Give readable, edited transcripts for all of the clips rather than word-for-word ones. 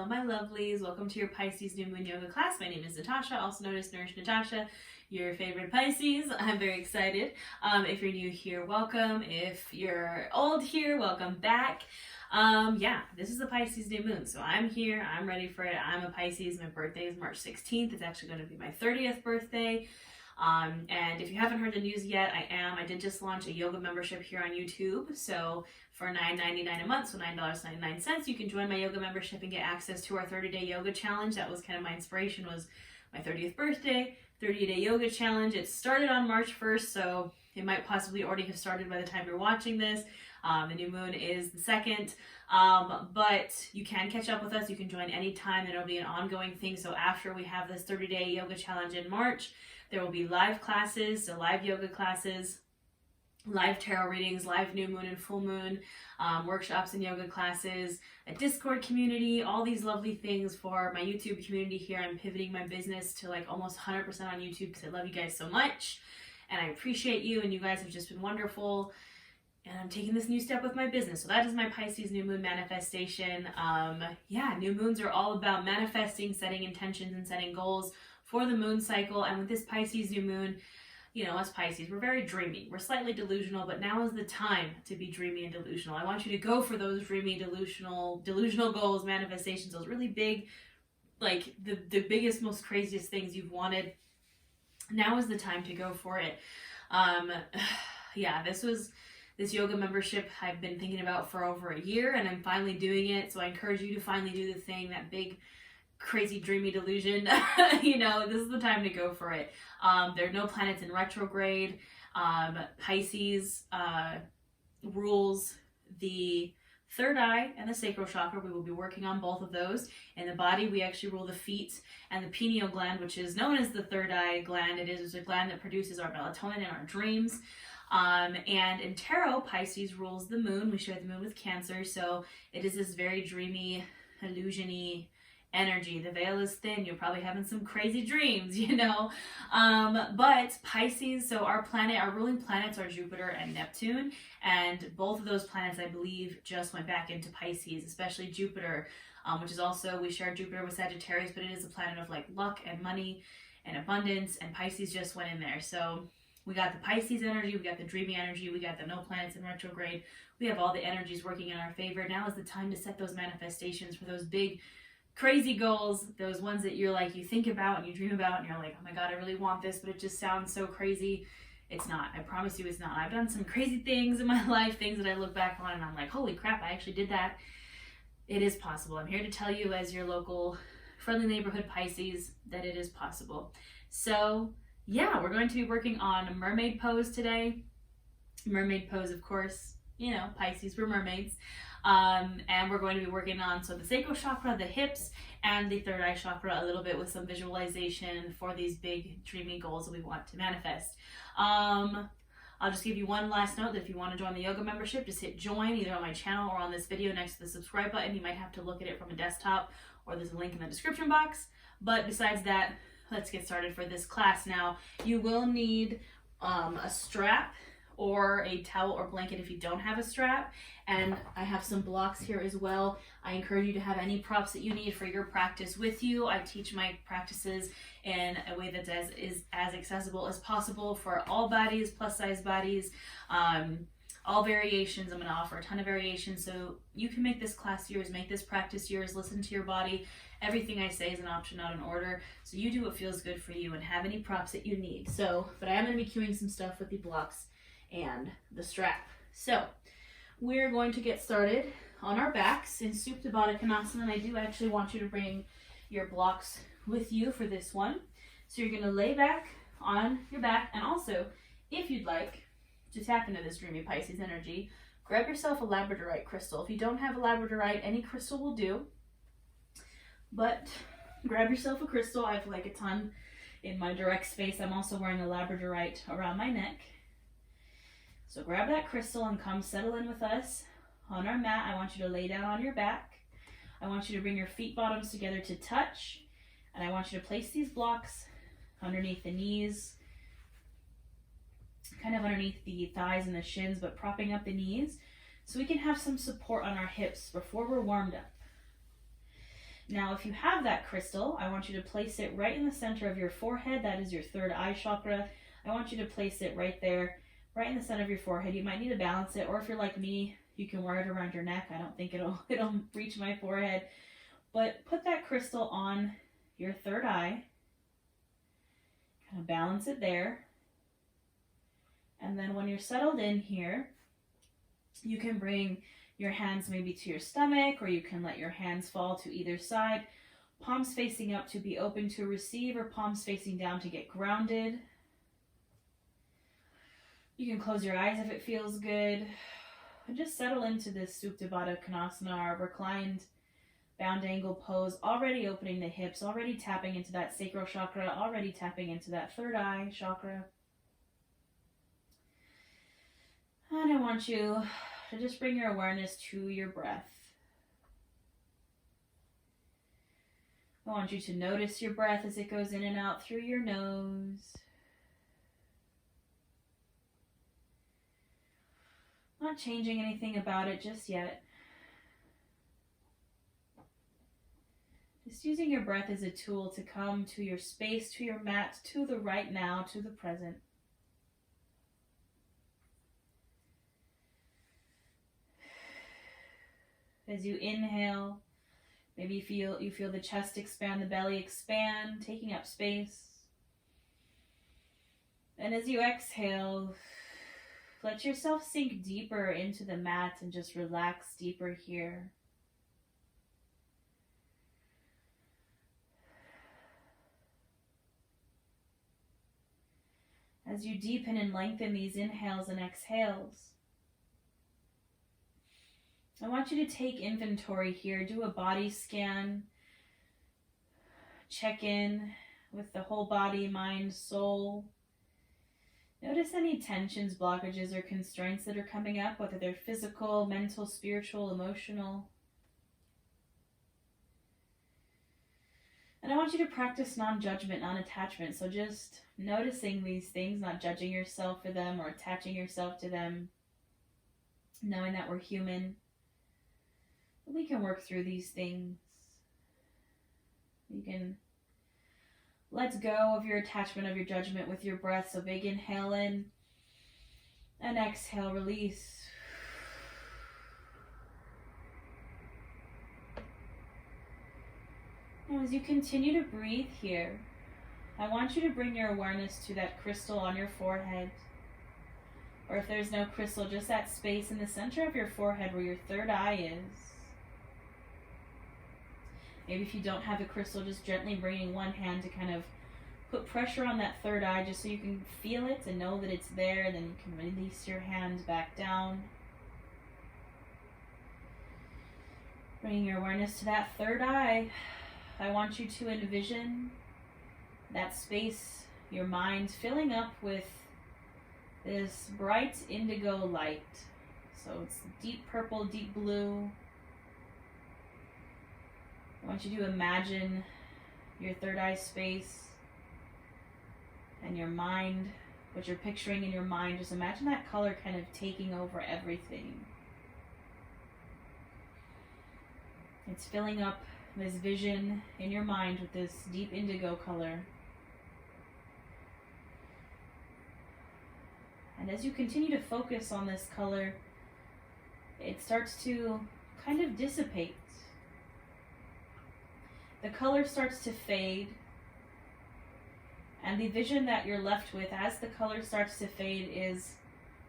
my lovelies. Welcome to your Pisces New Moon yoga class. My name is Natasha, also known as Nourish Natasha, your favorite Pisces. I'm very excited. If you're new here, welcome. If you're old here, welcome back. Yeah, this is the Pisces New Moon, so I'm here. I'm ready for it. I'm a Pisces. My birthday is March 16th. It's actually going to be my 30th birthday. And if you haven't heard the news yet, I did just launch a yoga membership here on YouTube. So for $9.99 a month, so $9.99, you can join my yoga membership and get access to our 30-day yoga challenge. That was kind of my inspiration, was my 30th birthday, 30-day yoga challenge. It started on March 1st, so it might possibly already have started by the time you're watching this. The new moon is the 2nd, but you can catch up with us. You can join anytime. It'll be an ongoing thing. So after we have this 30-day yoga challenge in March, there will be live classes, so live yoga classes, live tarot readings, live new moon and full moon, workshops and yoga classes, a Discord community, all these lovely things for my YouTube community here. I'm pivoting my business to like almost 100% on YouTube because I love you guys so much and I appreciate you, and you guys have just been wonderful. And I'm taking this new step with my business. So that is my Pisces New Moon manifestation. Yeah, new moons are all about manifesting, setting intentions, and setting goals for the moon cycle. And with this Pisces New Moon, you know, us Pisces, we're very dreamy. We're slightly delusional, but now is the time to be dreamy and delusional. I want you to go for those dreamy, delusional goals, manifestations, those really big, like the biggest, most craziest things you've wanted. Now is the time to go for it. Yeah, this yoga membership I've been thinking about for over a year, and I'm finally doing it. So I encourage you to finally do the thing, that big, crazy, dreamy delusion. You know, this is the time to go for it. There are no planets in retrograde. Pisces rules the third eye and the sacral chakra. We will be working on both of those. In the body, we actually rule the feet and the pineal gland, which is known as the third eye gland. It is a gland that produces our melatonin in our dreams. And in tarot, Pisces rules the moon. We share the moon with Cancer, so it is this very dreamy, illusion-y energy. The veil is thin. You're probably having some crazy dreams, you know. But Pisces, so our ruling planets are Jupiter and Neptune, and both of those planets, I believe, just went back into Pisces, especially Jupiter, which is also, we share Jupiter with Sagittarius, but it is a planet of like luck and money and abundance, and Pisces just went in there. So we got the Pisces energy, we got the dreamy energy, we got the no planets in retrograde. We have all the energies working in our favor. Now is the time to set those manifestations for those big, crazy goals, those ones that you're like, you think about and you dream about and you're like, oh my God, I really want this, but it just sounds so crazy. It's not. I promise you it's not. I've done some crazy things in my life, things that I look back on and I'm like, holy crap, I actually did that. It is possible. I'm here to tell you, as your local friendly neighborhood Pisces, that it is possible. So yeah, we're going to be working on Mermaid Pose today. Mermaid Pose, of course, you know, Pisces, we're mermaids. And we're going to be working on the sacral chakra, the hips, and the third eye chakra a little bit with some visualization for these big dreamy goals that we want to manifest. I'll just give you one last note that if you want to join the yoga membership, just hit join either on my channel or on this video next to the subscribe button. You might have to look at it from a desktop, or there's a link in the description box. But besides that, let's get started for this class. Now, you will need a strap or a towel or blanket if you don't have a strap, and I have some blocks here as well. I encourage you to have any props that you need for your practice with you. I teach my practices in a way that is as accessible as possible for all bodies, plus size bodies, all variations. I'm going to offer a ton of variations, so you can make this class yours, make this practice yours, listen to your body. Everything I say is an option, not an order. So you do what feels good for you and have any props that you need. So, but I am going to be cueing some stuff with the blocks and the strap. So we're going to get started on our backs in Supta Baddha Konasana, and I do actually want you to bring your blocks with you for this one. So you're going to lay back on your back, and also, if you'd like to tap into this dreamy Pisces energy, grab yourself a labradorite crystal. If you don't have a labradorite, any crystal will do. But grab yourself a crystal. I have like a ton in my direct space. I'm also wearing a labradorite around my neck. So grab that crystal and come settle in with us on our mat. I want you to lay down on your back. I want you to bring your feet bottoms together to touch. And I want you to place these blocks underneath the knees, kind of underneath the thighs and the shins, but propping up the knees so we can have some support on our hips before we're warmed up. Now, if you have that crystal, I want you to place it right in the center of your forehead. That is your third eye chakra. I want you to place it right there, right in the center of your forehead. You might need to balance it, or if you're like me, you can wear it around your neck. I don't think it'll reach my forehead. But put that crystal on your third eye. Kind of balance it there. And then when you're settled in here, you can bring your hands maybe to your stomach, or you can let your hands fall to either side. Palms facing up to be open to receive, or palms facing down to get grounded. You can close your eyes if it feels good. And just settle into this Supta Baddha Konasana, our reclined bound angle pose, already opening the hips, already tapping into that sacral chakra, already tapping into that third eye chakra. And I want you to just bring your awareness to your breath. I want you to notice your breath as it goes in and out through your nose. Not changing anything about it just yet. Just using your breath as a tool to come to your space, to your mat, to the right now, to the present. As you inhale, maybe you feel the chest expand, the belly expand, taking up space. And as you exhale, let yourself sink deeper into the mat and just relax deeper here. As you deepen and lengthen these inhales and exhales, I want you to take inventory here, do a body scan, check in with the whole body, mind, soul. Notice any tensions, blockages, or constraints that are coming up, whether they're physical, mental, spiritual, emotional. And I want you to practice non-judgment, non-attachment. So just noticing these things, not judging yourself for them or attaching yourself to them, knowing that we're human. We can work through these things. You can let go of your attachment, of your judgment with your breath. So big inhale in and exhale, release. Now as you continue to breathe here, I want you to bring your awareness to that crystal on your forehead. Or if there's no crystal, just that space in the center of your forehead where your third eye is. Maybe if you don't have a crystal, just gently bringing one hand to kind of put pressure on that third eye just so you can feel it and know that it's there, and then you can release your hand back down. Bringing your awareness to that third eye, I want you to envision that space, your mind filling up with this bright indigo light. So it's deep purple, deep blue. I want you to imagine your third eye space and your mind, what you're picturing in your mind. Just imagine that color kind of taking over everything. It's filling up this vision in your mind with this deep indigo color. And as you continue to focus on this color, it starts to kind of dissipate. The color starts to fade, and the vision that you're left with as the color starts to fade is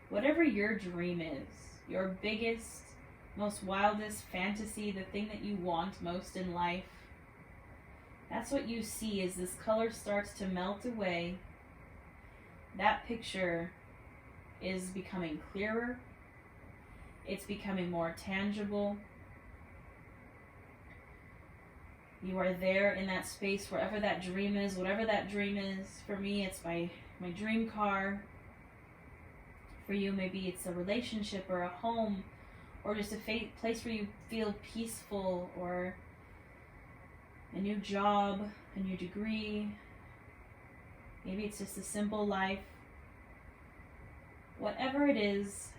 whatever your dream is, your biggest, most wildest fantasy, the thing that you want most in life. That's what you see as this color starts to melt away. That picture is becoming clearer. It's becoming more tangible. You are there in that space, wherever that dream is, whatever that dream is. For me, it's my dream car. For you, maybe it's a relationship or a home, or just a place where you feel peaceful, or a new job, a new degree. Maybe it's just a simple life. Whatever it is,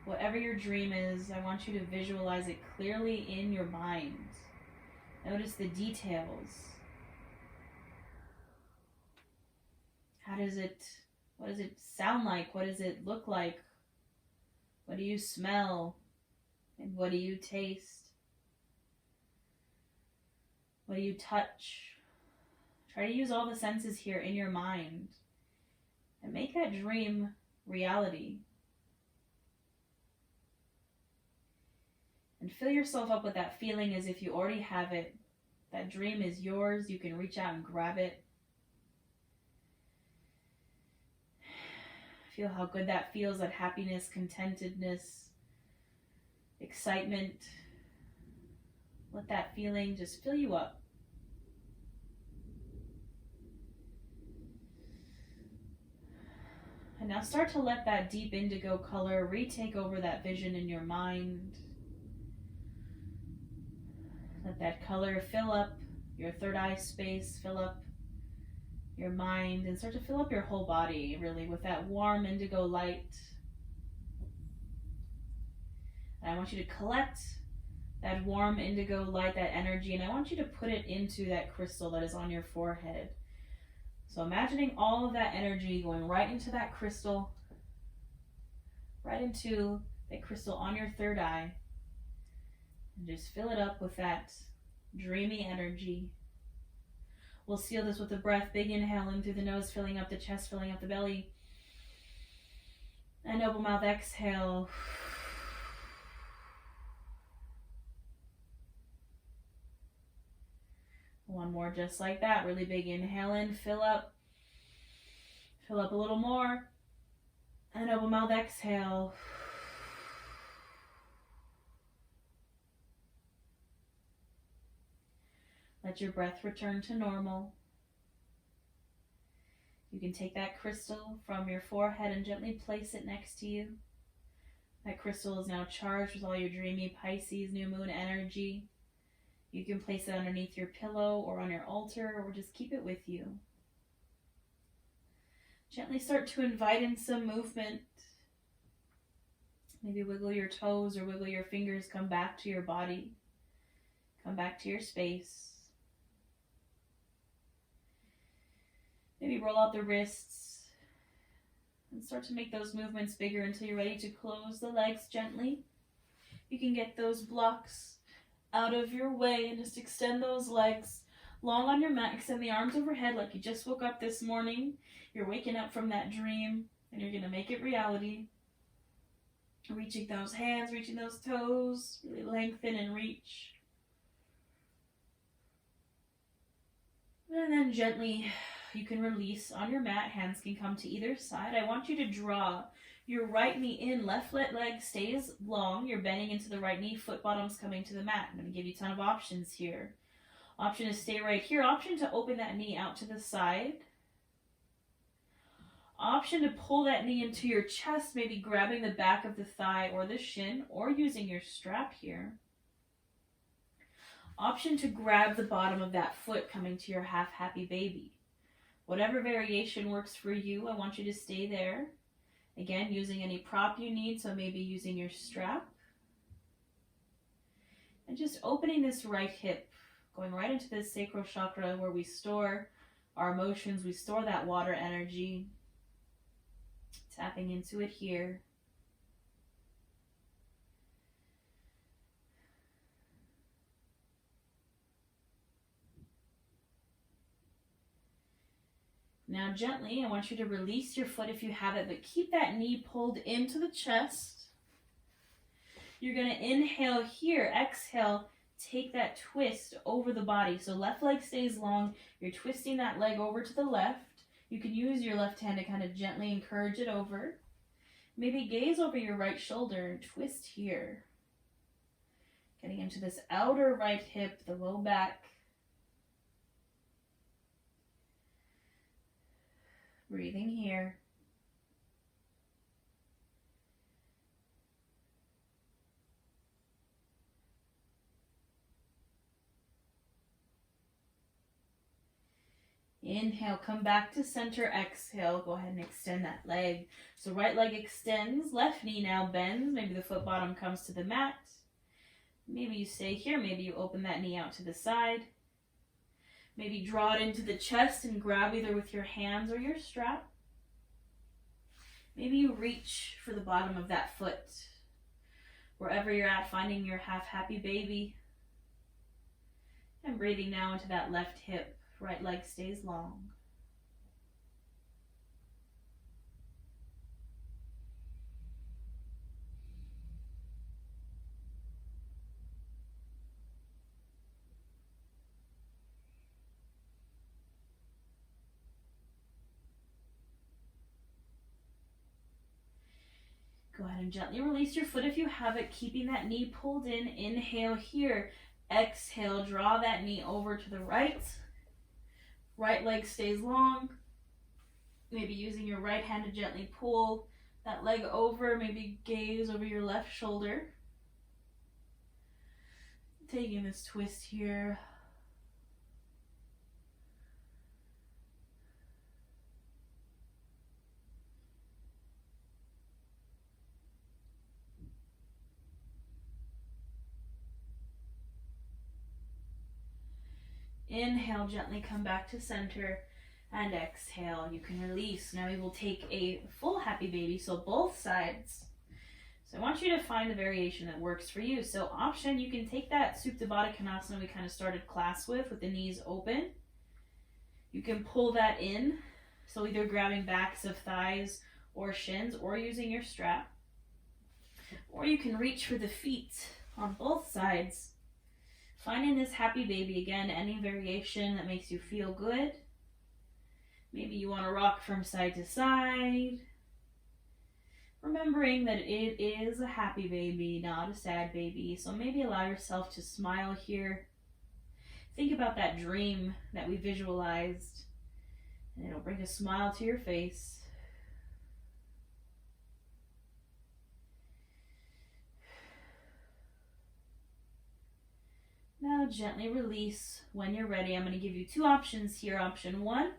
whatever your dream is, I want you to visualize it clearly in your mind. Notice the details. What does it sound like? What does it look like? What do you smell? And what do you taste? What do you touch? Try to use all the senses here in your mind and make that dream reality. And fill yourself up with that feeling as if you already have it. That dream is yours. You can reach out and grab it. Feel how good that feels, that happiness, contentedness, excitement. Let that feeling just fill you up. And now start to let that deep indigo color retake over that vision in your mind. Let that color fill up your third eye space, fill up your mind, and start to fill up your whole body, really, with that warm indigo light. And I want you to collect that warm indigo light, that energy, and I want you to put it into that crystal that is on your forehead. So imagining all of that energy going right into that crystal, right into that crystal on your third eye, and just fill it up with that dreamy energy. We'll seal this with a breath. Big inhale in through the nose, filling up the chest, filling up the belly. And open mouth, exhale. One more just like that. Really big inhale in, fill up. Fill up a little more. And open mouth, exhale. Let your breath return to normal. You can take that crystal from your forehead and gently place it next to you. That crystal is now charged with all your dreamy Pisces New Moon energy. You can place it underneath your pillow or on your altar, or just keep it with you. Gently start to invite in some movement. Maybe wiggle your toes or wiggle your fingers. Come back to your body. Come back to your space. Maybe roll out the wrists and start to make those movements bigger until you're ready to close the legs gently. You can get those blocks out of your way and just extend those legs long on your mat. Extend the arms overhead like you just woke up this morning. You're waking up from that dream and you're going to make it reality. Reaching those hands, reaching those toes, really lengthen and reach. And then gently you can release on your mat. Hands can come to either side. I want you to draw your right knee in. Left leg stays long. You're bending into the right knee. Foot bottom's coming to the mat. I'm going to give you a ton of options here. Option to stay right here. Option to open that knee out to the side. Option to pull that knee into your chest, maybe grabbing the back of the thigh or the shin, or using your strap here. Option to grab the bottom of that foot, coming to your half happy baby. Whatever variation works for you, I want you to stay there. Again, using any prop you need, so maybe using your strap. And just opening this right hip, going right into the sacral chakra where we store our emotions, we store that water energy. Tapping into it here. Now gently, I want you to release your foot if you have it, but keep that knee pulled into the chest. You're going to inhale here, exhale, take that twist over the body. So left leg stays long, you're twisting that leg over to the left. You can use your left hand to kind of gently encourage it over. Maybe gaze over your right shoulder and twist here. Getting into this outer right hip, the low back. Breathing here. Inhale, come back to center, exhale, go ahead and extend that leg. So right leg extends, left knee now bends, maybe the foot bottom comes to the mat. Maybe you stay here, maybe you open that knee out to the side. Maybe draw it into the chest and grab either with your hands or your strap. Maybe you reach for the bottom of that foot. Wherever you're at, finding your half happy baby. And breathing now into that left hip. Right leg stays long. Go ahead and gently release your foot if you have it, keeping that knee pulled in. Inhale here. Exhale, draw that knee over to the right. Right leg stays long. Maybe using your right hand to gently pull that leg over. Maybe gaze over your left shoulder. Taking this twist here. Inhale, gently come back to center, and exhale. You can release. Now we will take a full happy baby, so both sides. So I want you to find a variation that works for you. So option, you can take that Supta Baddha Konasana we kind of started class with the knees open. You can pull that in, so either grabbing backs of thighs or shins, or using your strap. Or you can reach for the feet on both sides. Finding this happy baby, again, any variation that makes you feel good. Maybe you want to rock from side to side. Remembering that it is a happy baby, not a sad baby. So maybe allow yourself to smile here. Think about that dream that we visualized, and it'll bring a smile to your face. Now gently release when you're ready. I'm going to give you two options here. Option one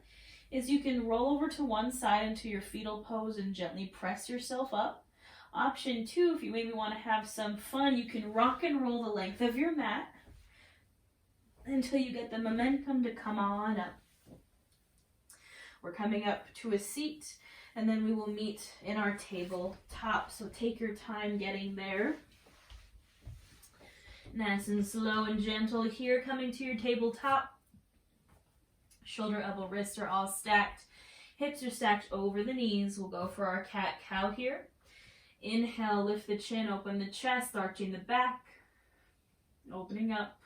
is you can roll over to one side into your fetal pose and gently press yourself up. Option two, if you maybe want to have some fun, you can rock and roll the length of your mat until you get the momentum to come on up. We're coming up to a seat, and then we will meet in our tabletop. So take your time getting there. Nice and slow and gentle here, coming to your tabletop. Shoulder, elbow, wrists are all stacked. Hips are stacked over the knees. We'll go for our cat-cow here. Inhale, lift the chin, open the chest, arching the back, opening up.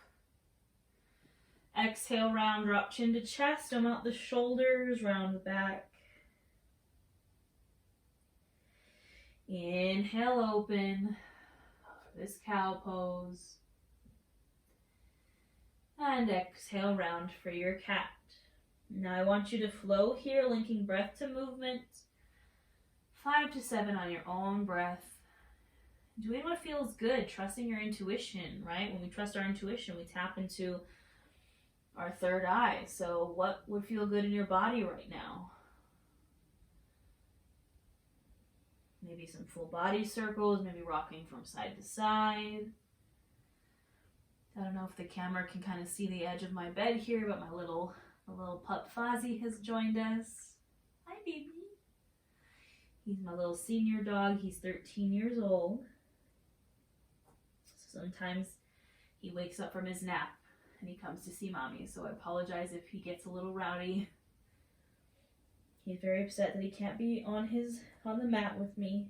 Exhale, round, drop chin to chest, dome out the shoulders, round the back. Inhale, open for this cow pose. And exhale, round for your cat. Now I want you to flow here, linking breath to movement. 5 to 7 on your own breath. Doing what feels good, trusting your intuition, right? When we trust our intuition, we tap into our third eye. So what would feel good in your body right now? Maybe some full body circles, maybe rocking from side to side. I don't know if the camera can kind of see the edge of my bed here, but my little pup Fozzie has joined us. Hi, baby. He's my little senior dog. He's 13 years old. So sometimes he wakes up from his nap and he comes to see mommy. So I apologize if he gets a little rowdy. He's very upset that he can't be on the mat with me.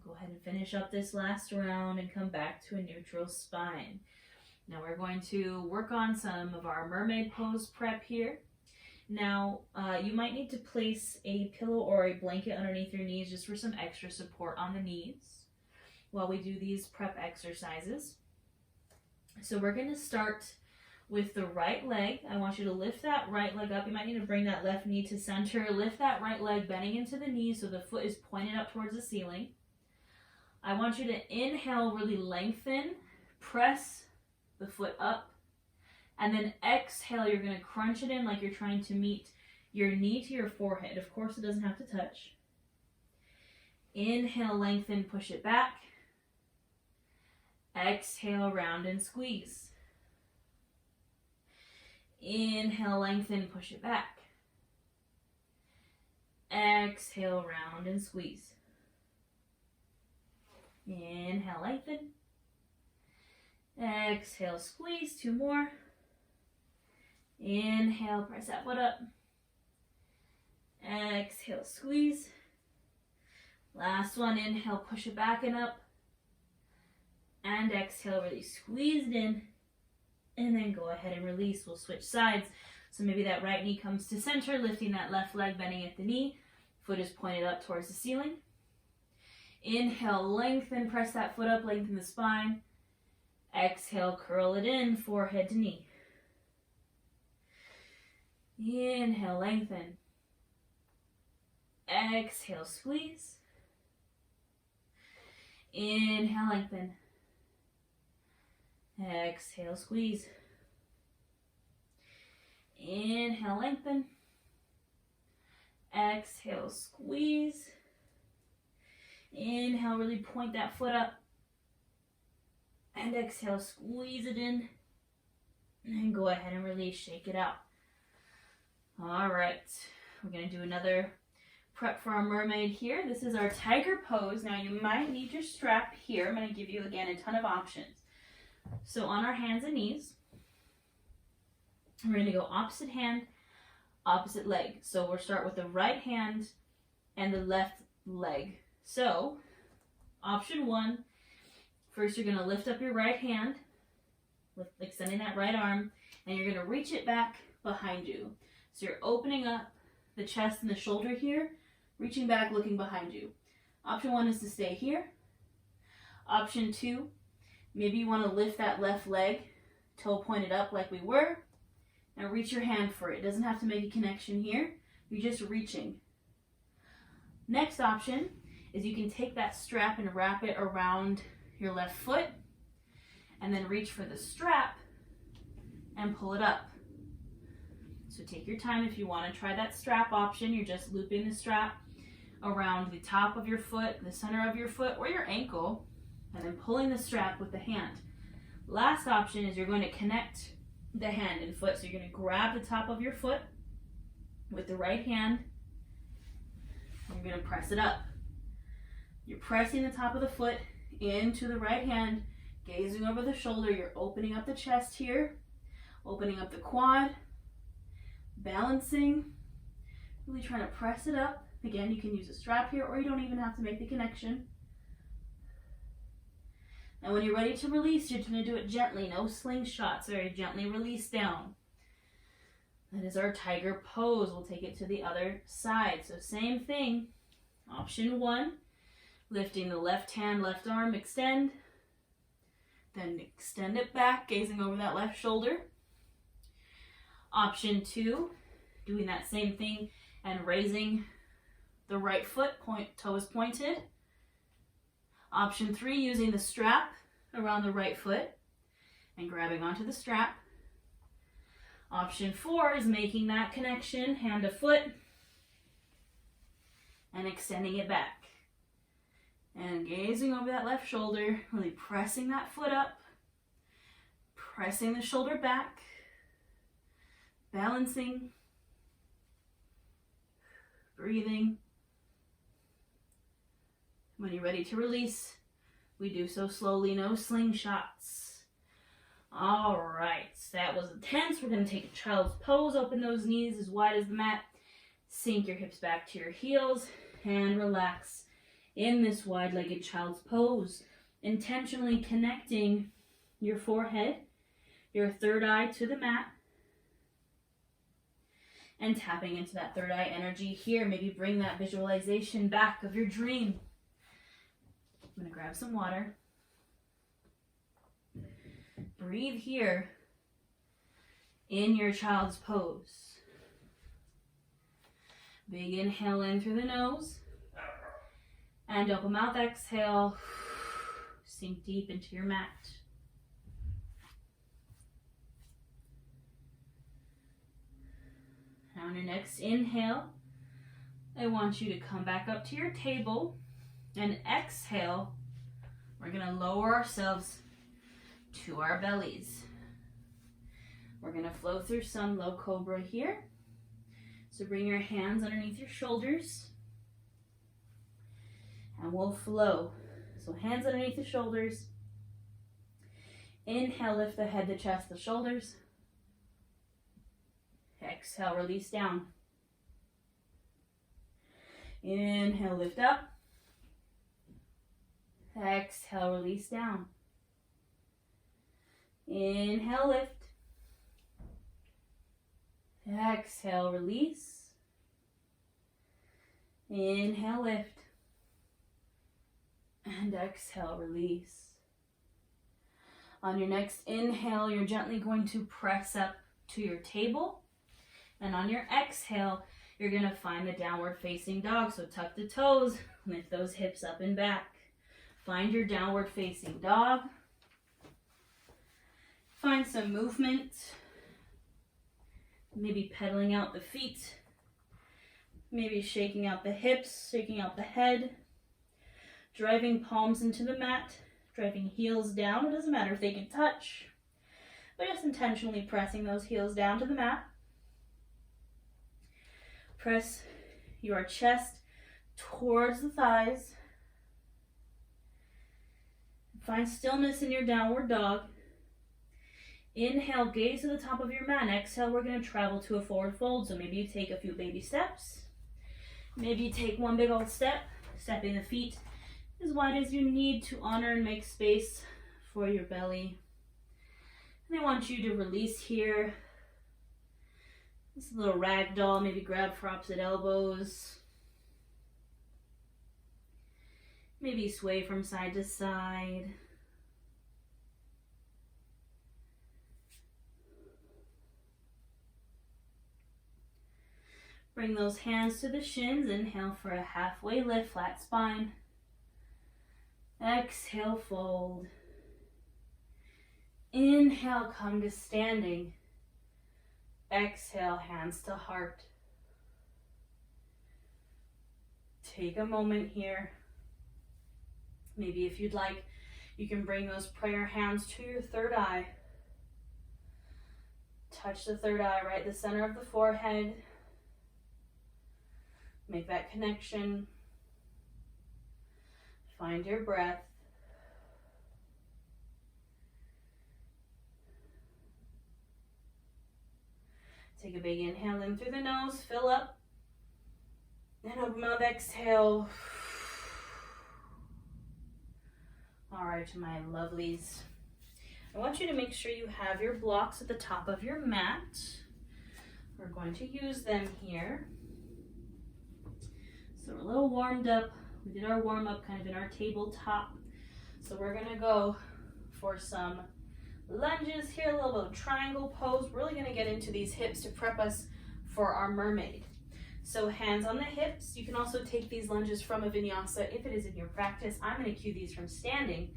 Go ahead and finish up this last round and come back to a neutral spine. Now we're going to work on some of our mermaid pose prep here. Now you might need to place a pillow or a blanket underneath your knees just for some extra support on the knees while we do these prep exercises. So we're going to start with the right leg. I want you to lift that right leg up. You might need to bring that left knee to center. Lift that right leg, bending into the knee so the foot is pointed up towards the ceiling. I want you to inhale, really lengthen, press the foot up, and then exhale, you're going to crunch it in like you're trying to meet your knee to your forehead. Of course, it doesn't have to touch. Inhale, lengthen, push it back. Exhale, round and squeeze. Inhale, lengthen, push it back. Exhale, round and squeeze. Inhale, lengthen. Exhale, squeeze. 2 more. Inhale, press that foot up. Exhale, squeeze. Last one, inhale, push it back and up. And exhale, really squeeze it in. And then go ahead and release. We'll switch sides. So maybe that right knee comes to center, lifting that left leg, bending at the knee. Foot is pointed up towards the ceiling. Inhale, lengthen, press that foot up, lengthen the spine. Exhale, curl it in, forehead to knee. Inhale, lengthen. Exhale, squeeze. Inhale, lengthen. Exhale, squeeze. Inhale, lengthen. Exhale, squeeze. Inhale, really point that foot up. And exhale, squeeze it in. And go ahead and release, shake it out. All right, we're going to do another prep for our mermaid here. This is our tiger pose. Now you might need your strap here. I'm going to give you, again, a ton of options. So on our hands and knees, we're going to go opposite hand, opposite leg. So we'll start with the right hand and the left leg. So option 1, first you're going to lift up your right hand, extending that right arm, and you're going to reach it back behind you. So you're opening up the chest and the shoulder here, reaching back, looking behind you. Option 1 is to stay here. Option 2, maybe you want to lift that left leg, toe pointed up like we were, and reach your hand for it. It doesn't have to make a connection here. You're just reaching. Next option is you can take that strap and wrap it around your left foot, and then reach for the strap and pull it up. So take your time if you want to try that strap option. You're just looping the strap around the top of your foot, the center of your foot, or your ankle, and then pulling the strap with the hand. Last option is you're going to connect the hand and foot. So you're going to grab the top of your foot with the right hand, and you're going to press it up. You're pressing the top of the foot into the right hand, gazing over the shoulder. You're opening up the chest here, opening up the quad, balancing, really trying to press it up. Again, you can use a strap here, or you don't even have to make the connection. And when you're ready to release, you're going to do it gently, no slingshots, very gently release down. That is our tiger pose. We'll take it to the other side. So same thing. Option 1, lifting the left hand, left arm, extend. Then extend it back, gazing over that left shoulder. Option 2, doing that same thing and raising the right foot, toes pointed. Option 3, using the strap around the right foot and grabbing onto the strap. Option 4 is making that connection, hand to foot, and extending it back. And gazing over that left shoulder, really pressing that foot up, pressing the shoulder back, balancing, breathing. When you're ready to release, we do so slowly, no slingshots. All right, that was intense. We're going to take a child's pose. Open those knees as wide as the mat. Sink your hips back to your heels and relax in this wide-legged child's pose. Intentionally connecting your forehead, your third eye to the mat, and tapping into that third eye energy here. Maybe bring that visualization back of your dream. I'm going to grab some water. Breathe here in your child's pose. Big inhale in through the nose. And open mouth, exhale. Sink deep into your mat. Now on your next inhale, I want you to come back up to your table, and exhale, we're going to lower ourselves to our bellies. We're going to flow through some low cobra here. So bring your hands underneath your shoulders, and we'll flow. So hands underneath the shoulders. Inhale, lift the head, the chest, the shoulders. Exhale, release down. Inhale, lift up. Exhale, release down. Inhale, lift. Exhale, release. Inhale, lift. And exhale, release. On your next inhale, you're gently going to press up to your table. And on your exhale, you're going to find the downward facing dog. So tuck the toes, lift those hips up and back. Find your downward facing dog. Find some movement. Maybe pedaling out the feet. Maybe shaking out the hips, shaking out the head. Driving palms into the mat. Driving heels down. It doesn't matter if they can touch. But just intentionally pressing those heels down to the mat. Press your chest towards the thighs. Find stillness in your downward dog. Inhale, gaze to the top of your mat. Exhale, we're going to travel to a forward fold. So maybe you take a few baby steps. Maybe you take one big old step, stepping the feet as wide as you need to honor and make space for your belly. And I want you to release here. This little rag doll, maybe grab for opposite elbows. Maybe sway from side to side. Bring those hands to the shins. Inhale for a halfway lift, flat spine. Exhale, fold. Inhale, come to standing. Exhale, hands to heart. Take a moment here. Maybe if you'd like, you can bring those prayer hands to your third eye. Touch the third eye right at the center of the forehead. Make that connection. Find your breath. Take a big inhale in through the nose, fill up. And open mouth, exhale. All right, my lovelies. I want you to make sure you have your blocks at the top of your mat. We're going to use them here. So we're a little warmed up. We did our warm up kind of in our tabletop. So we're gonna go for some lunges here, a little bit of triangle pose. We're really gonna get into these hips to prep us for our mermaid. So hands on the hips. You can also take these lunges from a vinyasa if it is in your practice. I'm gonna cue these from standing.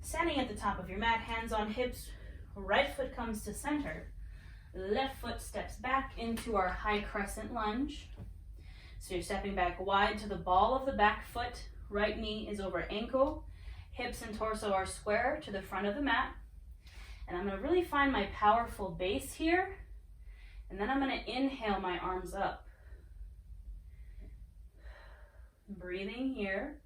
Standing at the top of your mat, hands on hips, right foot comes to center. Left foot steps back into our high crescent lunge. So you're stepping back wide to the ball of the back foot. Right knee is over ankle. Hips and torso are square to the front of the mat. And I'm going to really find my powerful base here. And then I'm going to inhale my arms up. Breathing here.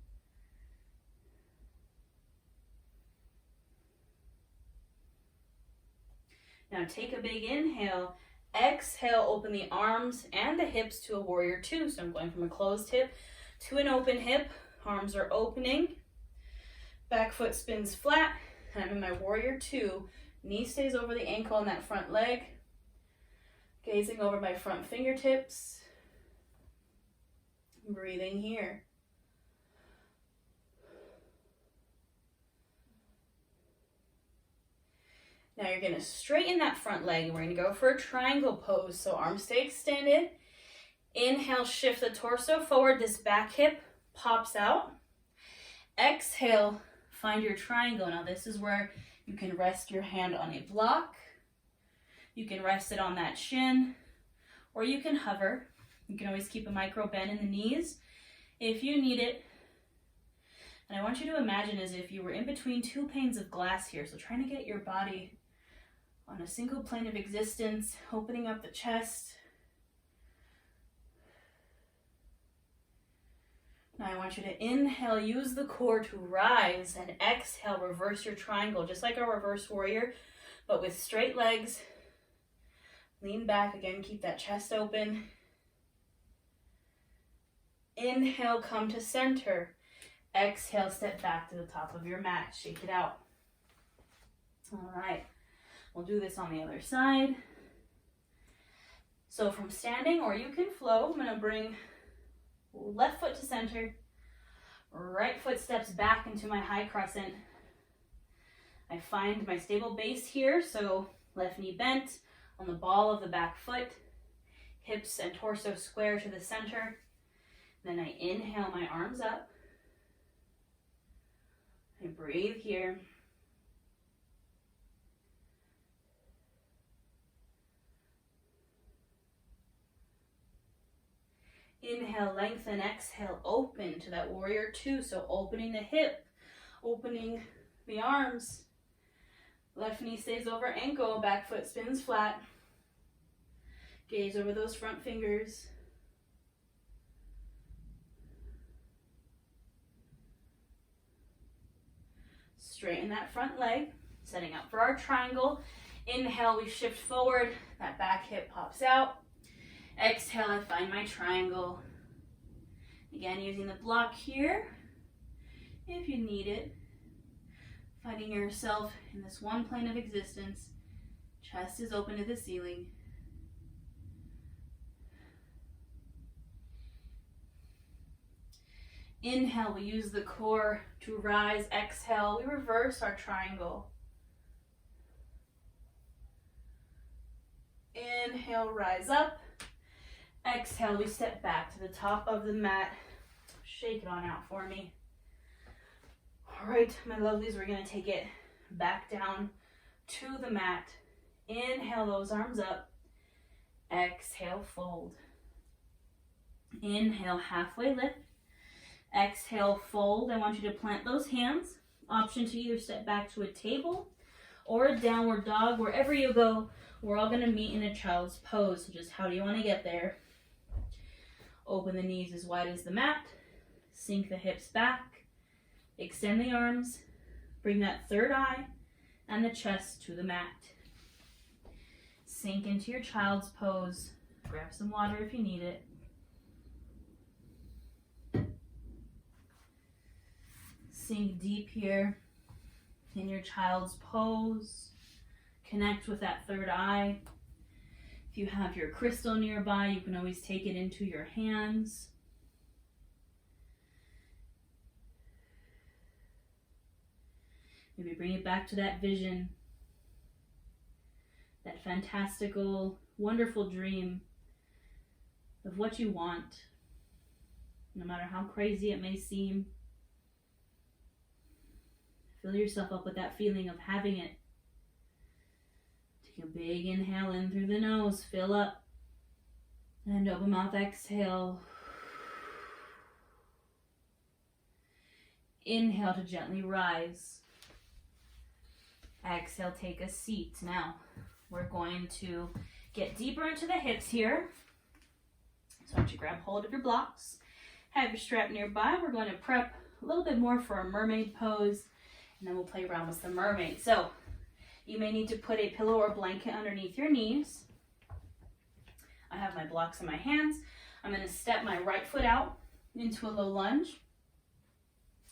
Now take a big inhale. Exhale, open the arms and the hips to a warrior two. So I'm going from a closed hip to an open hip. Arms are opening. Back foot spins flat. And I'm in my warrior two. Knee stays over the ankle on that front leg. Gazing over my front fingertips. Breathing here. Now you're going to straighten that front leg and we're going to go for a triangle pose. So arms stay extended. Inhale, shift the torso forward. This back hip pops out. Exhale, Find your triangle. Now this is where you can rest your hand on a block. You can rest it on that shin, or you can hover. You can always keep a micro bend in the knees if you need it. And I want you to imagine as if you were in between two panes of glass here. So trying to get your body on a single plane of existence, opening up the chest. Now I want you to inhale, use the core to rise, and exhale, reverse your triangle, just like a reverse warrior, but with straight legs. Lean back again, keep that chest open. Inhale, come to center. Exhale, step back to the top of your mat, shake it out. All right, we'll do this on the other side. So from standing, or you can flow, I'm gonna bring left foot to center, right foot steps back into my high crescent. I find my stable base here, so left knee bent on the ball of the back foot, hips and torso square to the center. Then I inhale my arms up. I breathe here. Inhale, lengthen, exhale, open to that warrior two. So opening the hip, opening the arms. Left knee stays over ankle, back foot spins flat. Gaze over those front fingers. Straighten that front leg, setting up for our triangle. Inhale, we shift forward, that back hip pops out. Exhale, I find my triangle. Again, using the block here, if you need it. Finding yourself in this one plane of existence. Chest is open to the ceiling. Inhale, we use the core to rise. Exhale, we reverse our triangle. Inhale, rise up. Exhale, we step back to the top of the mat. Shake it on out for me. All right, my lovelies, we're gonna take it back down to the mat. Inhale those arms up. Exhale, fold. Inhale, halfway lift. Exhale, fold. I want you to plant those hands. Option to either step back to a table or a downward dog. Wherever you go, we're all gonna meet in a child's pose. So just how do you wanna get there? Open the knees as wide as the mat. Sink the hips back. Extend the arms. Bring that third eye and the chest to the mat. Sink into your child's pose. Grab some water if you need it. Sink deep here in your child's pose. Connect with that third eye. If you have your crystal nearby, you can always take it into your hands. Maybe bring it back to that vision, that fantastical, wonderful dream of what you want, no matter how crazy it may seem. Fill yourself up with that feeling of having it. Take a big inhale in through the nose, fill up, and open mouth, exhale. Inhale to gently rise. Exhale, take a seat. Now, we're going to get deeper into the hips here. So I want you to grab hold of your blocks. Have your strap nearby. We're going to prep a little bit more for a mermaid pose, and then we'll play around with some mermaids. So you may need to put a pillow or blanket underneath your knees. I have my blocks in my hands. I'm going to step my right foot out into a low lunge.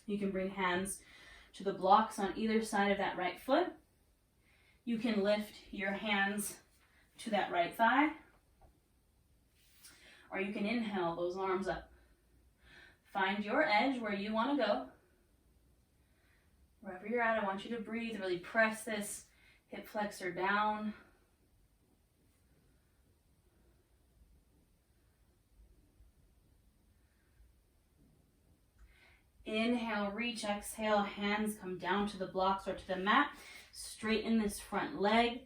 You can bring hands to the blocks on either side of that right foot. You can lift your hands to that right thigh, or you can inhale those arms up. Find your edge where you want to go. Wherever you're at, I want you to breathe. Really press this hip flexor down. Inhale, reach, exhale, hands come down to the blocks or to the mat. Straighten this front leg.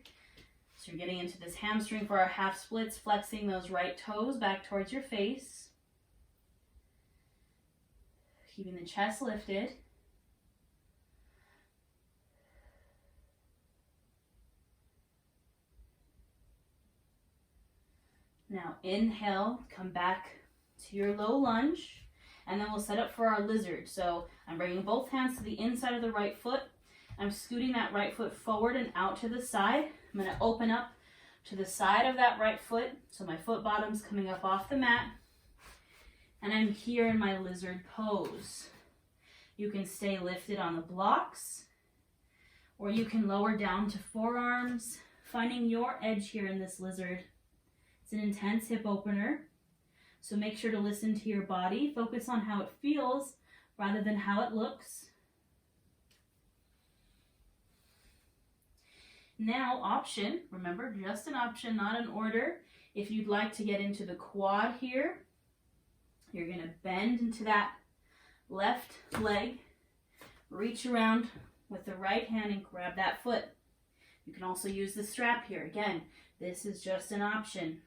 So you're getting into this hamstring for our half splits, flexing those right toes back towards your face. Keeping the chest lifted. Now inhale, come back to your low lunge, and then we'll set up for our lizard. So I'm bringing both hands to the inside of the right foot. I'm scooting that right foot forward and out to the side. I'm going to open up to the side of that right foot, so my foot bottom's coming up off the mat, and I'm here in my lizard pose. You can stay lifted on the blocks, or you can lower down to forearms, finding your edge here in this lizard. It's an intense hip opener, so make sure to listen to your body. Focus on how it feels rather than how it looks. Now, option, remember, just an option, not an order. If you'd like to get into the quad here, you're going to bend into that left leg, reach around with the right hand and grab that foot. You can also use the strap here. Again, this is just an option.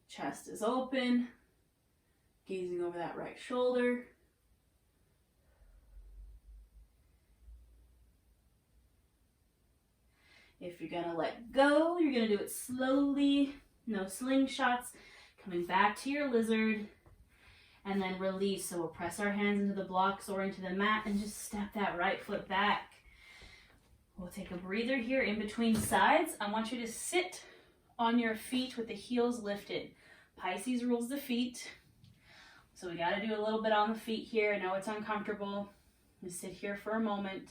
Chest is open, gazing over that right shoulder. If you're gonna let go, you're gonna do it slowly, no slingshots, coming back to your lizard, and then release. So we'll press our hands into the blocks or into the mat and just step that right foot back. We'll take a breather here in between sides. I want you to sit on your feet with the heels lifted. Pisces rules the feet. So we got to do a little bit on the feet here. I know it's uncomfortable. Just sit here for a moment.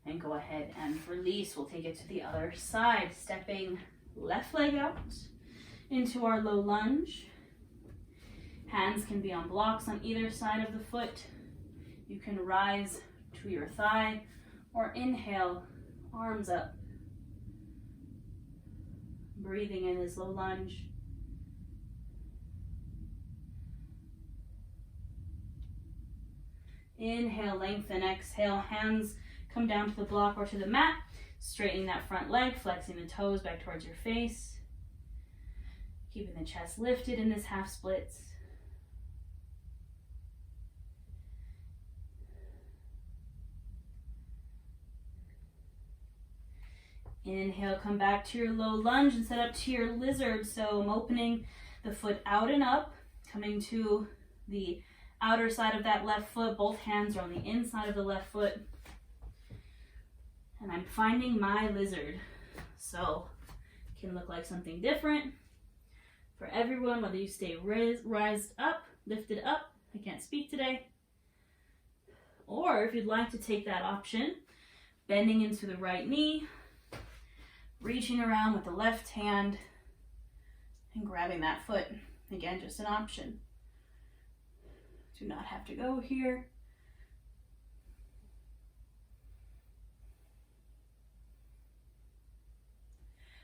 And go ahead and release. We'll take it to the other side. Stepping left leg out into our low lunge. Hands can be on blocks on either side of the foot. You can rise to your thigh or inhale, arms up. Breathing in this low lunge. Inhale, lengthen, exhale, hands come down to the block or to the mat. Straightening that front leg, flexing the toes back towards your face. Keeping the chest lifted in this half splits. Inhale, come back to your low lunge and set up to your lizard. So I'm opening the foot out and up, coming to the outer side of that left foot. Both hands are on the inside of the left foot. And I'm finding my lizard. So it can look like something different for everyone, whether you stay raised up, lifted up. I can't speak today. Or if you'd like to take that option, bending into the right knee, reaching around with the left hand and grabbing that foot. Again, just an option. Do not have to go here.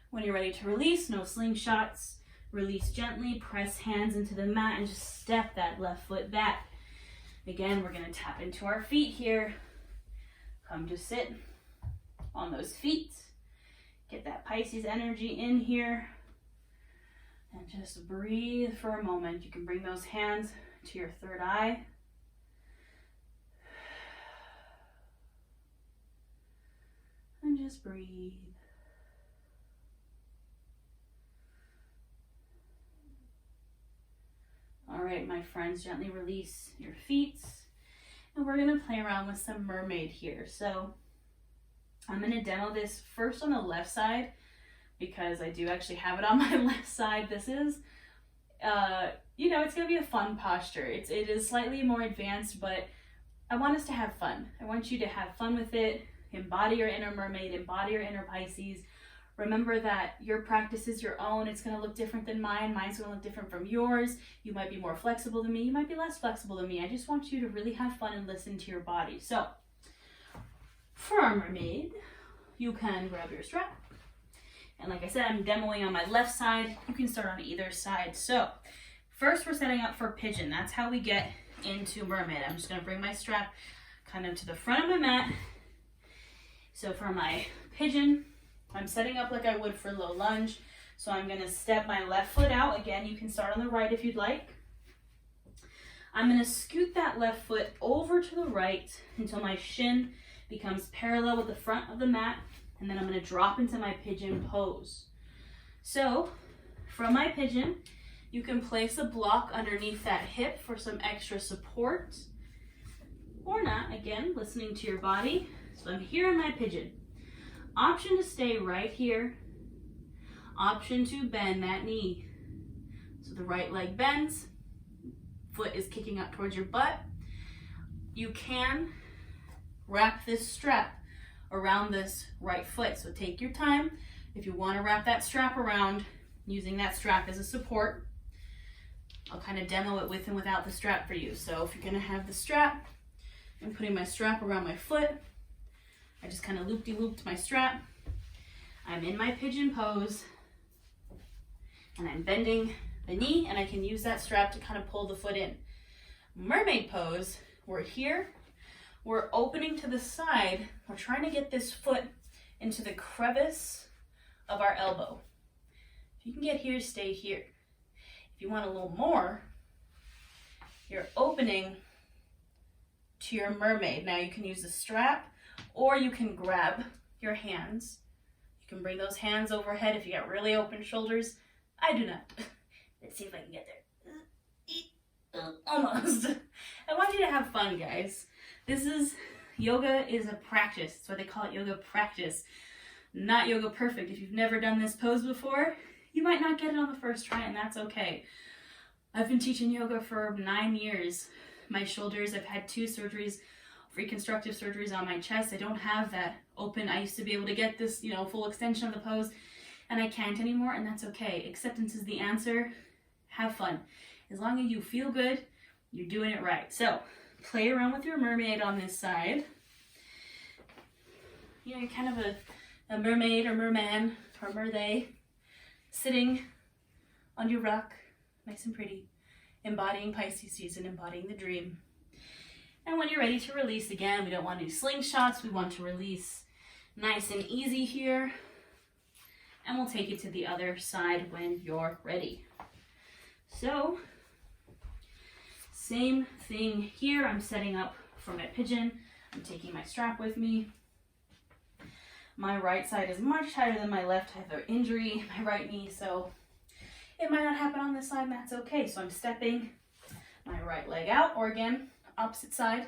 When you're ready to release, no slingshots. Release gently, press hands into the mat and just step that left foot back. Again, we're going to tap into our feet here. Come to sit on those feet. Get that Pisces energy in here. And just breathe for a moment. You can bring those hands to your third eye. And just breathe. All right, my friends, gently release your feet. And we're going to play around with some mermaid here. So I'm going to demo this first on the left side because I do actually have it on my left side. This is, it's going to be a fun posture. It is slightly more advanced, but I want us to have fun. I want you to have fun with it. Embody your inner mermaid, embody your inner Pisces. Remember that your practice is your own. It's going to look different than mine. Mine's going to look different from yours. You might be more flexible than me. You might be less flexible than me. I just want you to really have fun and listen to your body. So, for our mermaid, you can grab your strap. And like I said, I'm demoing on my left side. You can start on either side. So, first we're setting up for pigeon. That's how we get into mermaid. I'm just gonna bring my strap kind of to the front of my mat. So for my pigeon, I'm setting up like I would for low lunge. So I'm gonna step my left foot out. Again, you can start on the right if you'd like. I'm gonna scoot that left foot over to the right until my shin becomes parallel with the front of the mat, and then I'm gonna drop into my pigeon pose. So from my pigeon, you can place a block underneath that hip for some extra support, or not, again, listening to your body. So I'm here in my pigeon. Option to stay right here. Option to bend that knee. So the right leg bends, foot is kicking up towards your butt. You can wrap this strap around this right foot. So take your time. If you want to wrap that strap around, using that strap as a support, I'll kind of demo it with and without the strap for you. So if you're going to have the strap, I'm putting my strap around my foot. I just kind of loop-de-looped my strap. I'm in my pigeon pose, and I'm bending the knee, and I can use that strap to kind of pull the foot in. Mermaid pose, we're here, we're opening to the side. We're trying to get this foot into the crevice of our elbow. If you can get here, stay here. If you want a little more, you're opening to your mermaid. Now you can use the strap, or you can grab your hands. You can bring those hands overhead if you got really open shoulders. I do not. Let's see if I can get there. Almost. I want you to have fun, guys. Yoga is a practice. That's why they call it yoga practice. Not yoga perfect. If you've never done this pose before, you might not get it on the first try, and that's okay. I've been teaching yoga for 9 years. My shoulders, I've had 2 surgeries, reconstructive surgeries on my chest. I don't have that open. I used to be able to get this, full extension of the pose, and I can't anymore, and that's okay. Acceptance is the answer. Have fun. As long as you feel good, you're doing it right. So, play around with your mermaid on this side. You're kind of a mermaid or merman or mer-they, sitting on your rock, nice and pretty, embodying Pisces season, embodying the dream. And when you're ready to release, again, we don't want to do slingshots. We want to release nice and easy here. And we'll take it to the other side when you're ready. So, same thing here. I'm setting up for my pigeon. I'm taking my strap with me. My right side is much higher than my left. I have an injury in my right knee, so it might not happen on this side, and that's okay. So I'm stepping my right leg out, or again, opposite side,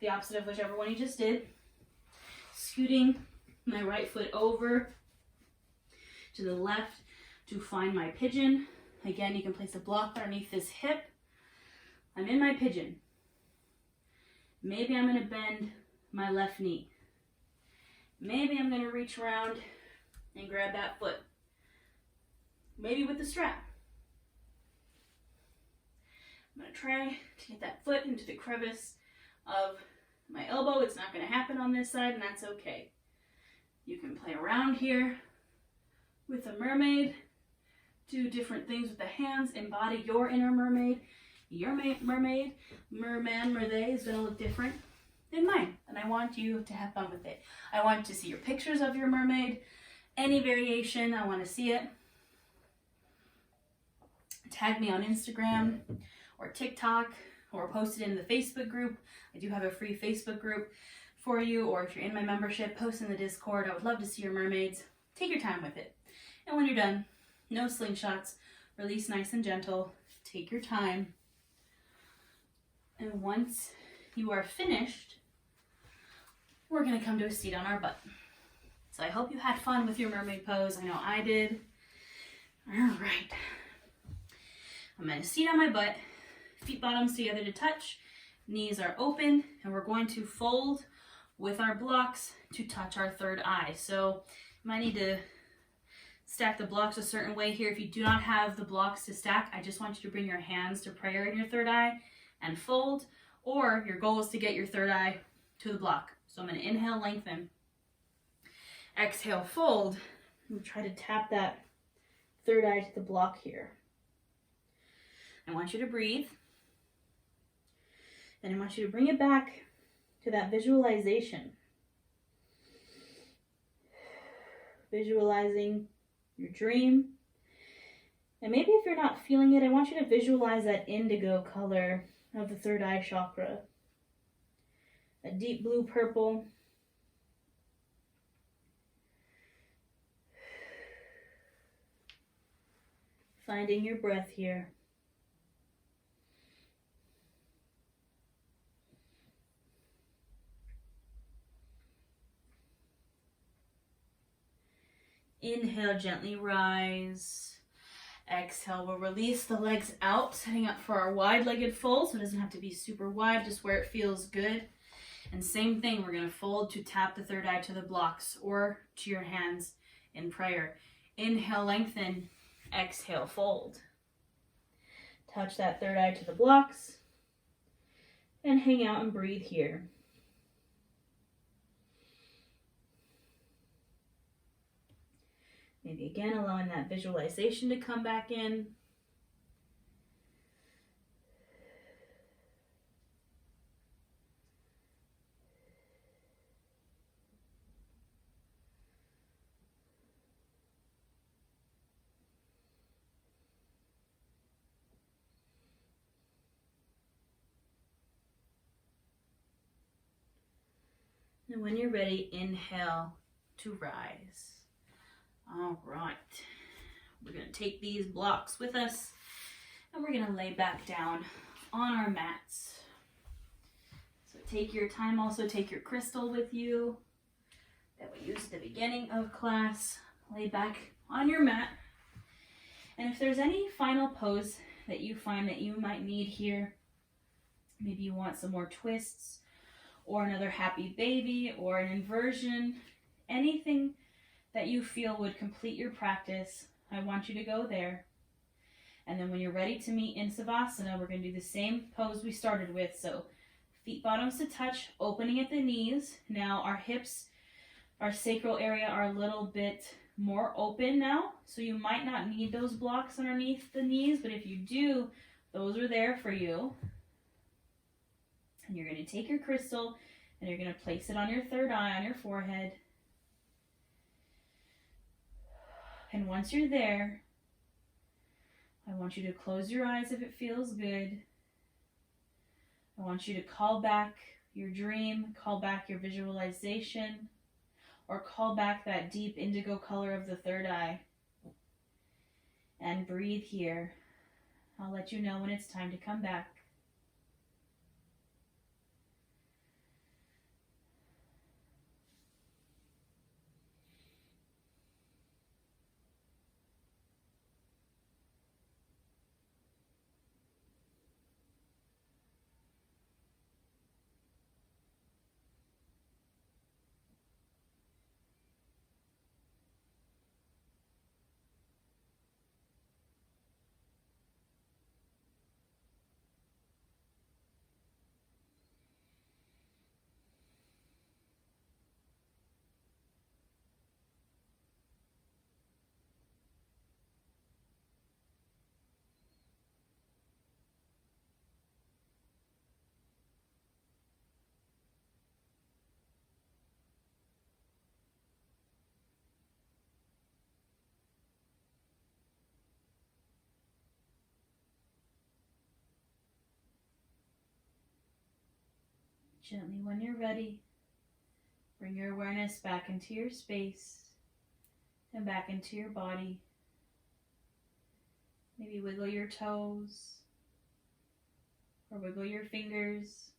the opposite of whichever one you just did. Scooting my right foot over to the left to find my pigeon. Again, you can place a block underneath this hip. I'm in my pigeon. Maybe I'm going to bend my left knee. Maybe I'm going to reach around and grab that foot. Maybe with the strap. I'm going to try to get that foot into the crevice of my elbow. It's not going to happen on this side, and that's okay. You can play around here with a mermaid. Do different things with the hands. Embody your inner mermaid. Your mermaid, merman, mer-they is going to look different than mine. And I want you to have fun with it. I want to see your pictures of your mermaid. Any variation, I want to see it. Tag me on Instagram or TikTok, or post it in the Facebook group. I do have a free Facebook group for you, or if you're in my membership, post in the Discord. I would love to see your mermaids. Take your time with it. And when you're done, no slingshots. Release nice and gentle. Take your time. And once you are finished, we're going to come to a seat on our butt. So I hope you had fun with your mermaid pose. I know I did. All right. I'm going to sit on my butt, feet bottoms together to touch, knees are open, and we're going to fold with our blocks to touch our third eye. So you might need to stack the blocks a certain way here. If you do not have the blocks to stack, I just want you to bring your hands to prayer in your third eye and fold, or your goal is to get your third eye to the block. So I'm going to inhale, lengthen, exhale, fold, and try to tap that third eye to the block here. I want you to breathe. And I want you to bring it back to that visualization. Visualizing your dream. And maybe if you're not feeling it, I want you to visualize that indigo color of the third eye chakra. A deep blue purple. Finding your breath here. Inhale, gently rise. Exhale, we'll release the legs out, setting up for our wide-legged fold, so it doesn't have to be super wide, just where it feels good. And same thing, we're going to fold to tap the third eye to the blocks or to your hands in prayer. Inhale, lengthen. Exhale, fold. Touch that third eye to the blocks and hang out and breathe here. Maybe again, allowing that visualization to come back in. And when you're ready, inhale to rise. All right, we're going to take these blocks with us and we're going to lay back down on our mats. So take your time, also take your crystal with you that we used at the beginning of class. Lay back on your mat. And if there's any final pose that you find that you might need here, maybe you want some more twists or another happy baby or an inversion, anything that you feel would complete your practice, I want you to go there. And then when you're ready to meet in Savasana, we're going to do the same pose we started with. So feet bottoms to touch, opening at the knees. Now our hips, our sacral area are a little bit more open now. So you might not need those blocks underneath the knees, but if you do, those are there for you. And you're going to take your crystal and you're going to place it on your third eye, on your forehead. And once you're there, I want you to close your eyes if it feels good. I want you to call back your dream, call back your visualization, or call back that deep indigo color of the third eye. And breathe here. I'll let you know when it's time to come back. Gently, when you're ready, bring your awareness back into your space and back into your body. Maybe wiggle your toes or wiggle your fingers.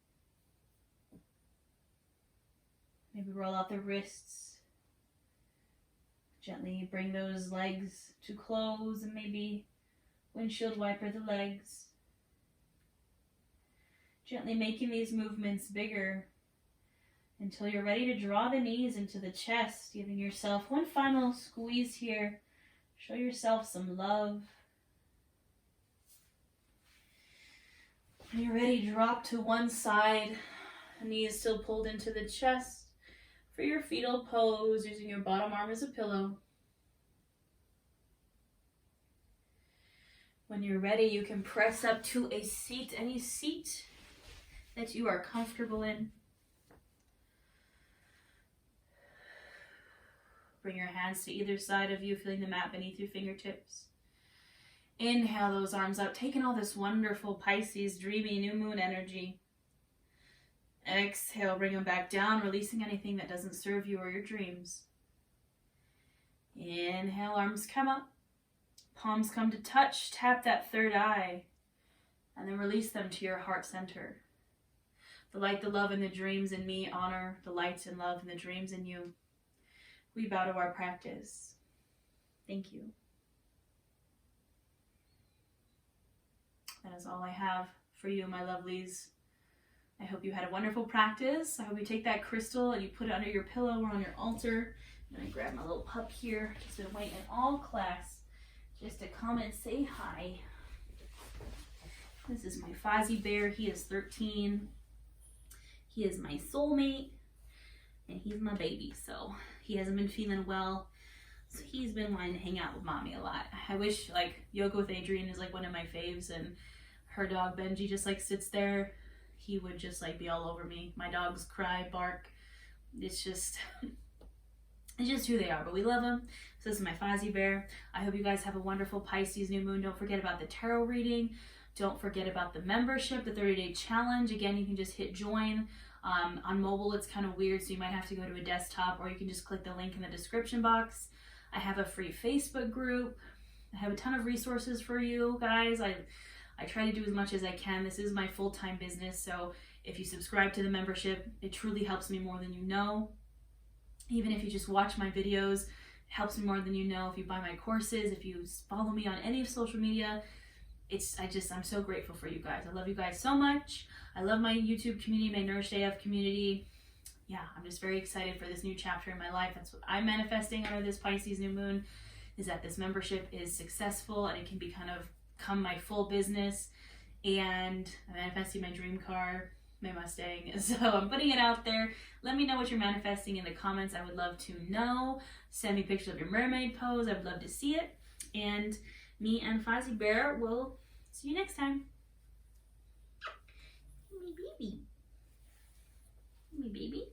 Maybe roll out the wrists. Gently bring those legs to close and maybe windshield wiper the legs. Gently making these movements bigger until you're ready to draw the knees into the chest, giving yourself one final squeeze here. Show yourself some love. When you're ready, drop to one side, knees still pulled into the chest for your fetal pose, using your bottom arm as a pillow. When you're ready, you can press up to a seat, any seat that you are comfortable in. Bring your hands to either side of you, feeling the mat beneath your fingertips. Inhale those arms out, taking all this wonderful Pisces, dreamy, new moon energy. Exhale, bring them back down, releasing anything that doesn't serve you or your dreams. Inhale, arms come up. Palms come to touch, tap that third eye, and then release them to your heart center. The light, the love, and the dreams in me honor the light and love and the dreams in you. We bow to our practice. Thank you. That is all I have for you, my lovelies. I hope you had a wonderful practice. I hope you take that crystal and you put it under your pillow or on your altar. And I grab my little pup here. He's been waiting in all class just to come and say hi. This is my Fozzie bear. He is 13. He is my soulmate. And he's my baby. So he hasn't been feeling well. So he's been wanting to hang out with mommy a lot. I wish like Yoga with Adrienne is like one of my faves. And her dog Benji just like sits there. He would just like be all over me. My dogs cry, bark. It's just... It's just who they are, but we love them. So this is my Fozzie bear. I hope you guys have a wonderful Pisces new moon. Don't forget about the tarot reading. Don't forget about the membership, the 30-day challenge. Again, you can just hit join. On mobile, it's kind of weird, so you might have to go to a desktop, or you can just click the link in the description box. I have a free Facebook group. I have a ton of resources for you guys. I try to do as much as I can. This is my full-time business, so if you subscribe to the membership, it truly helps me more than you know. Even if you just watch my videos, it helps me more than you know. If you buy my courses, if you follow me on any of social media, I'm so grateful for you guys. I love you guys so much. I love my YouTube community, my Nourished AF community. Yeah, I'm just very excited for this new chapter in my life. That's what I'm manifesting under this Pisces new moon, is that this membership is successful and it can become my full business. And I'm manifesting my dream car, my Mustang. So I'm putting it out there. Let me know what you're manifesting in the comments. I would love to know. Send me pictures of your mermaid pose. I would love to see it. And me and Fozzie Bear will see you next time. Me baby. Me baby.